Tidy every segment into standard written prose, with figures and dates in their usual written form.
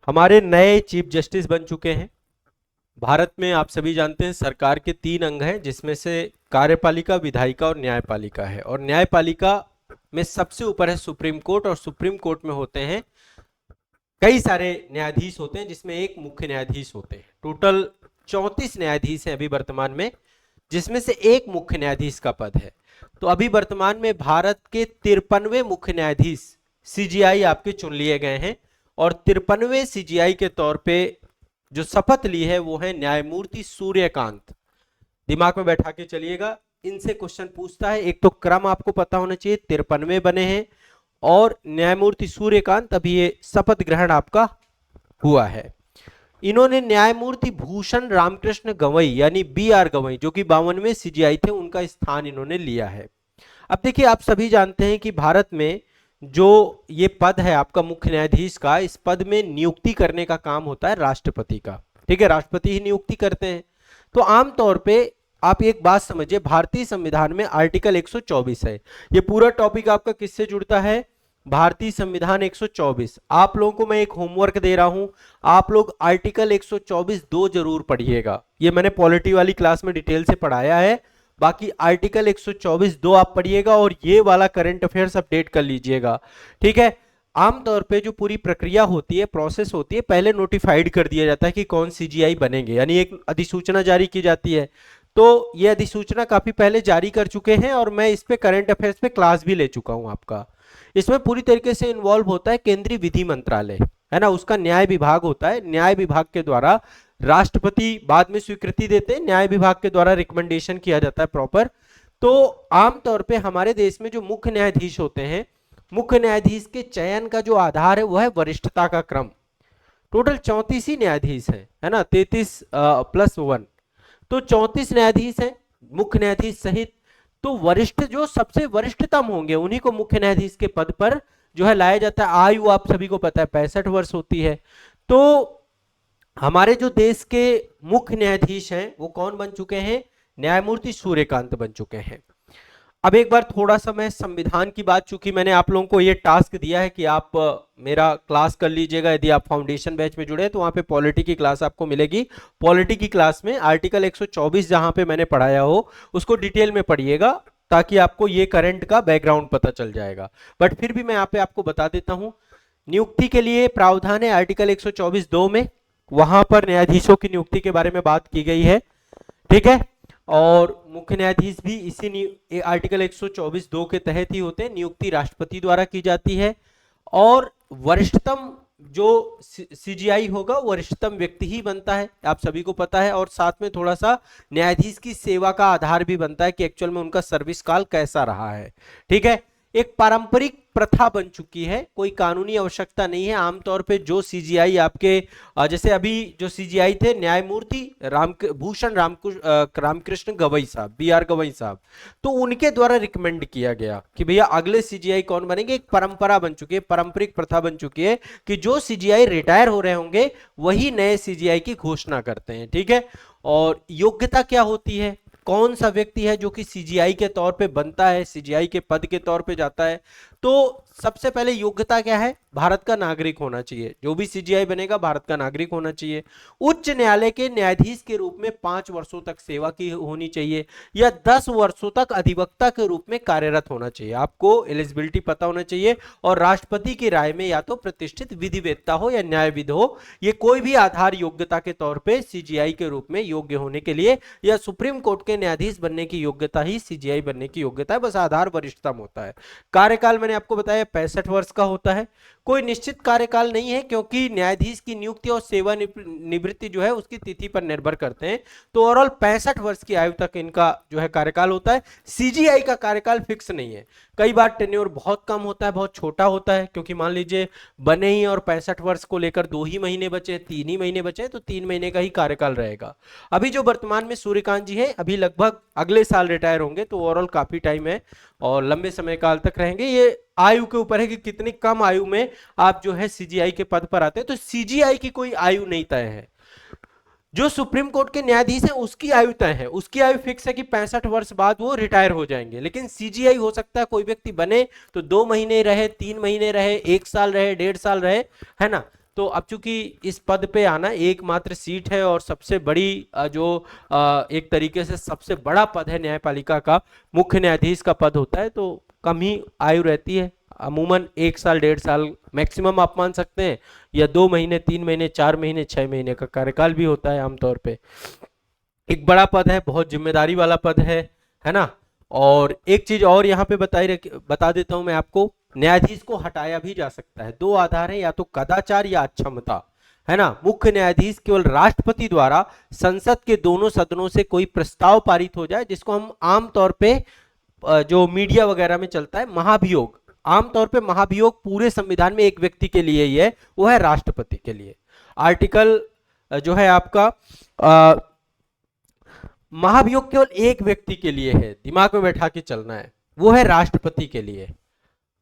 हमारे नए chief justice बन चुके हैं। भारत में आप सभी जानते हैं सरकार के 3 अंग हैं, जिसमें से कार्यपालिका, विधायिका और न्यायपालिका है। और न्यायपालिका में सबसे ऊपर है सुप्रीम कोर्ट, और सुप्रीम कोर्ट में होते हैं कई सारे न्यायाधीश होते हैं, जिसमें एक मुख्य न्यायाधीश होते हैं। टोटल 34 न्यायाधीश हैं अभी वर्तमान में, जिसमें से एक मुख्य न्यायाधीश का पद है। तो अभी वर्तमान में भारत के 53वें मुख्य न्यायाधीश सीजीआई आपके चुन लिए गए हैं, और 53वें सीजीआई के तौर पे जो शपथ ली है वो है न्यायमूर्ति सूर्यकांत। दिमाग में बैठा के चलिएगा, इनसे क्वेश्चन पूछता है। एक तो क्रम आपको पता होना चाहिए, 53वें बने हैं, और न्यायमूर्ति सूर्यकांत अभी ये शपथ ग्रहण आपका हुआ है। इन्होंने न्यायमूर्ति भूषण रामकृष्ण गवई यानी BR गवई, जो कि 52वें सीजीआई थे, उनका स्थान इन्होंने लिया है। अब देखिए, आप सभी जानते हैं कि भारत में जो ये पद है आपका मुख्य न्यायाधीश का, इस पद में नियुक्ति करने का काम होता है राष्ट्रपति का। ठीक है, राष्ट्रपति ही नियुक्ति करते हैं। तो आमतौर पे आप एक बात समझिए, भारतीय संविधान में आर्टिकल 124 है। ये पूरा टॉपिक आपका किससे जुड़ता है? भारतीय संविधान 124। आप लोगों को मैं एक होमवर्क दे रहा हूं, आप लोग आर्टिकल 124(2) जरूर पढ़िएगा। ये मैंने पॉलिटी वाली क्लास में डिटेल से पढ़ाया है। बाकी आर्टिकल 124(2) आप पढ़िएगा, और ये वाला करंट अफेयर्स अपडेट कर लीजिएगा। ठीक है, आमतौर पे जो पूरी प्रक्रिया होती है, प्रोसेस होती है, पहले नोटिफाइड कर दिया जाता है कि कौन सीजीआई बनेंगे, यानी एक अधिसूचना जारी की जाती है। तो ये अधिसूचना काफी पहले जारी कर चुके हैं, और मैं इस पे करंट अफेयर्स पे क्लास भी ले चुका हूं आपका। इसमें पूरी तरीके से इन्वॉल्व होता है केंद्रीय विधि मंत्रालय, है ना, उसका न्याय विभाग होता है। न्याय विभाग के द्वारा राष्ट्रपति बाद में स्वीकृति देते हैं, न्याय विभाग के द्वारा रिकमेंडेशन किया जाता है प्रॉपर। तो आमतौर पे हमारे देश में जो मुख्य न्यायाधीश होते हैं, मुख्य न्यायाधीश के चयन का जो आधार है वो है वरिष्ठता का क्रम। टोटल 34 ही न्यायाधीश है ना, 33+1, तो 34 न्यायाधीश हैं मुख्य न्यायाधीश सहित। तो वरिष्ठ, जो सबसे वरिष्ठतम होंगे, उन्हीं को मुख्य न्यायाधीश के पद पर जो है लाया जाता है। आयु आप सभी को पता है 65 वर्ष होती है। तो हमारे जो देश के मुख्य न्यायाधीश हैं वो कौन बन चुके हैं? न्यायमूर्ति सूर्यकांत बन चुके हैं। अब एक बार थोड़ा सा मैं संविधान की बात, चूंकि मैंने आप लोगों को ये टास्क दिया है कि आप मेरा क्लास कर लीजिएगा। यदि आप फाउंडेशन बैच में जुड़े हैं तो वहां पे पॉलिटी की क्लास आपको मिलेगी। पॉलिटी की क्लास में आर्टिकल 124 जहां पे मैंने पढ़ाया हो उसको डिटेल में पढ़िएगा, ताकि आपको ये करंट का बैकग्राउंड पता चल जाएगा। बट फिर भी मैं यहाँ पे आपको बता देता हूँ, नियुक्ति के लिए प्रावधान है आर्टिकल 124(2) में, वहां पर न्यायाधीशों की नियुक्ति के बारे में बात की गई है। ठीक है, और मुख्य न्यायाधीश भी इसी आर्टिकल 124(2) के तहत ही होते हैं। नियुक्ति राष्ट्रपति द्वारा की जाती है, और वरिष्ठतम जो सीजीआई होगा वरिष्ठतम व्यक्ति ही बनता है, आप सभी को पता है। और साथ में थोड़ा सा न्यायाधीश की सेवा का आधार भी बनता है कि एक्चुअल में उनका सर्विस काल कैसा रहा है। ठीक है, एक पारंपरिक प्रथा बन चुकी है, कोई कानूनी आवश्यकता नहीं है। आमतौर पे जो सीजीआई आपके, जैसे अभी जो सीजीआई थे न्यायमूर्ति भूषण रामकृष्ण गवई साहब, BR गवई साहब, तो उनके द्वारा रिकमेंड किया गया कि भैया अगले सीजीआई कौन बनेंगे। एक परंपरा बन चुकी है, पारंपरिक प्रथा बन चुकी है कि जो सीजीआई रिटायर हो रहे होंगे वही नए सीजीआई की घोषणा करते हैं। ठीक है, और योग्यता क्या होती है, कौन सा व्यक्ति है जो कि सीजीआई के तौर पे बनता है, सीजीआई के पद के तौर पे जाता है? तो सबसे पहले योग्यता क्या है? भारत का नागरिक होना चाहिए। जो भी सीजीआई बनेगा भारत का नागरिक होना चाहिए। उच्च न्यायालय के न्यायाधीश के रूप में 5 वर्षों तक सेवा की होनी चाहिए, या 10 वर्षों तक अधिवक्ता के रूप में कार्यरत होना चाहिए। आपको एलिजिबिलिटी पता होना चाहिए, और राष्ट्रपति की राय में या तो प्रतिष्ठित विधिवेत्ता हो या न्यायविद हो, ये कोई भी आधार योग्यता के तौर पे सीजीआई के रूप में योग्य होने के लिए, या सुप्रीम कोर्ट के न्यायाधीश बनने की योग्यता ही सीजीआई बनने की योग्यता है। बस आधार वरिष्ठतम होता है। कार्यकाल मैंने आपको बताया 65 वर्ष का होता है। कोई निश्चित कार्यकाल नहीं है, क्योंकि न्यायाधीश की नियुक्ति और सेवा निवृत्ति जो है उसकी तिथि पर निर्भर करते हैं। तो ओवरऑल 65 वर्ष की आयु तक इनका जो है कार्यकाल होता है। सीजीआई का कार्यकाल फिक्स नहीं है, कई बार टेन्योर बहुत कम होता है, बहुत छोटा होता है, क्योंकि मान लीजिए बने ही और 65 वर्ष को लेकर 2 ही महीने बचे, 3 ही महीने बचे, तो 3 महीने का ही कार्यकाल रहेगा। अभी जो वर्तमान में सूर्यकांत जी है, अभी लगभग अगले साल रिटायर होंगे, तो ओवरऑल काफी टाइम है और लंबे समय काल तक रहेंगे। ये आयु के ऊपर है कि कितनी कम आयु में आप जो है सीजीआई के पद पर आते हैं। तो सीजीआई की कोई आयु नहीं तय है। जो सुप्रीम कोर्ट के न्यायाधीश हैं उसकी आयु तय है, उसकी आयु फिक्स है कि 65 वर्ष बाद वो रिटायर हो जाएंगे। लेकिन सीजीआई हो सकता है कोई व्यक्ति बने तो 2 महीने रहे, 3 महीने रहे, 1 साल रहे, 1.5 साल रहे, है ना। तो अब चूंकि इस पद पे आना एकमात्र सीट है और सबसे बड़ी एक तरीके से सबसे बड़ा पद है न्यायपालिका का, मुख्य न्यायाधीश का पद होता है, तो कम ही आयु रहती है, अमूमन 1 साल 1.5 साल मैक्सिमम आप मान सकते हैं, या 2 महीने 3 महीने 4 महीने 6 महीने का कार्यकाल भी होता है आमतौर पे। एक बड़ा पद है, बहुत जिम्मेदारी वाला पद है ना। और एक चीज और यहाँ पे बता देता हूं मैं आपको, न्यायाधीश को हटाया भी जा सकता है। 2 आधार है, या तो कदाचार या अक्षमता, है ना। मुख्य न्यायाधीश केवल राष्ट्रपति द्वारा संसद के दोनों सदनों से कोई प्रस्ताव पारित हो जाए, जिसको हम आमतौर पे जो मीडिया वगैरह में चलता है महाभियोग, आमतौर पे महाभियोग पूरे संविधान में एक व्यक्ति के लिए ही है, वो है राष्ट्रपति के लिए। आर्टिकल जो है आपका महाभियोग केवल एक व्यक्ति के लिए है, दिमाग में बैठा के चलना है, वो है राष्ट्रपति के लिए।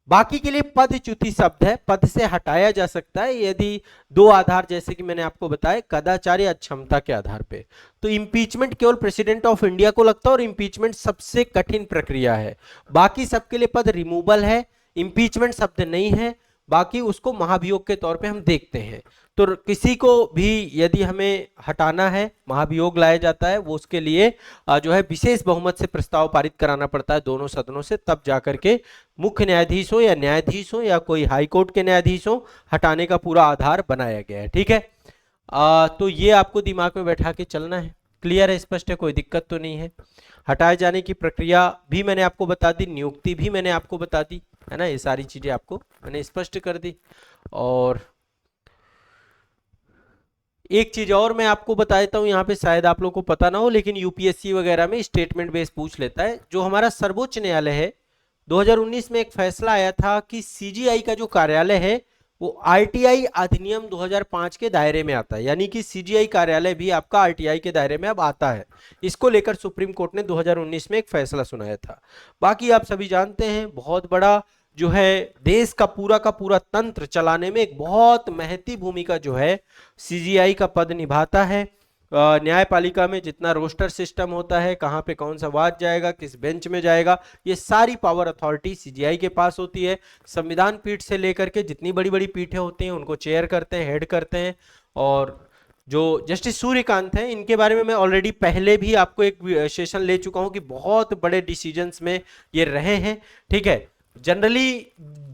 बाकी के लिए पदच्युति शब्द है, पद से हटाया जा सकता है यदि 2 आधार, जैसे कि मैंने आपको बताया, कदाचार या अक्षमता के आधार पे। तो इंपीचमेंट केवल प्रेसिडेंट ऑफ इंडिया को लगता है, और इंपीचमेंट सबसे कठिन प्रक्रिया है। बाकी सबके लिए पद रिमूवल है, इंपीचमेंट शब्द नहीं है, बाकी उसको महाभियोग के तौर पे हम देखते हैं। तो किसी को भी यदि हमें हटाना है, महाभियोग लाया जाता है, वो उसके लिए जो है विशेष बहुमत से प्रस्ताव पारित कराना पड़ता है दोनों सदनों से, तब जाकर के मुख्य न्यायाधीश हो या न्यायाधीश हो या कोई हाईकोर्ट के न्यायाधीश हो, हटाने का पूरा आधार बनाया गया है। ठीक है, तो ये आपको दिमाग में बैठा के चलना है। क्लियर है, स्पष्ट है, कोई दिक्कत तो नहीं है। हटाए जाने की प्रक्रिया भी मैंने आपको बता दी, नियुक्ति भी मैंने आपको बता दी, है ना। ये सारी चीजें आपको मैंने स्पष्ट कर दी। और एक चीज और मैं आपको बता देता हूं, यहाँ पे शायद आप लोगों को पता ना हो, लेकिन यूपीएससी वगैरह में स्टेटमेंट बेस पूछ लेता है। जो हमारा सर्वोच्च न्यायालय है, 2019 में एक फैसला आया था कि सीजीआई का जो कार्यालय है वो आरटीआई अधिनियम 2005 के दायरे में आता है, यानी कि सीजीआई कार्यालय भी आपका आरटीआई के दायरे में अब आता है। इसको लेकर सुप्रीम कोर्ट ने 2019 में एक फैसला सुनाया था। बाकी आप सभी जानते हैं, बहुत बड़ा जो है देश का पूरा तंत्र चलाने में एक बहुत महती भूमिका जो है सीजीआई का पद निभाता है। न्यायपालिका में जितना रोस्टर सिस्टम होता है, कहाँ पे कौन सा वाद जाएगा, किस बेंच में जाएगा, ये सारी पावर अथॉरिटी सीजीआई के पास होती है। संविधान पीठ से लेकर के जितनी बड़ी बड़ी पीठें होती हैं उनको चेयर करते हैं, हेड करते हैं। और जो जस्टिस सूर्यकांत हैं, इनके बारे में मैं ऑलरेडी पहले भी आपको एक सेशन ले चुका हूं कि बहुत बड़े डिसीजंस में ये रहे हैं। ठीक है, जनरली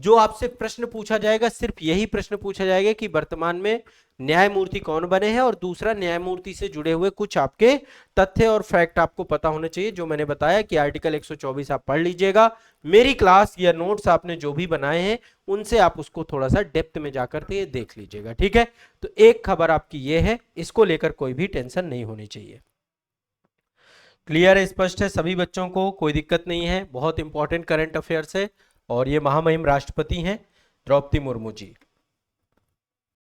जो आपसे प्रश्न पूछा जाएगा, सिर्फ यही प्रश्न पूछा जाएगा कि वर्तमान में न्यायमूर्ति कौन बने हैं, और दूसरा न्यायमूर्ति से जुड़े हुए कुछ आपके तथ्य और फैक्ट आपको पता होने चाहिए। जो मैंने बताया कि आर्टिकल 124 आप पढ़ लीजिएगा, मेरी क्लास या नोट्स आपने जो भी बनाए हैं उनसे आप उसको थोड़ा सा डेप्थ में जाकर के देख लीजिएगा। ठीक है, तो एक खबर आपकी ये है, इसको लेकर कोई भी टेंशन नहीं होनी चाहिए। क्लियर है, स्पष्ट है सभी बच्चों को, कोई दिक्कत नहीं है। बहुत इंपॉर्टेंट करंट अफेयर्स है, और ये महामहिम राष्ट्रपति हैं द्रौपदी मुर्मू जी।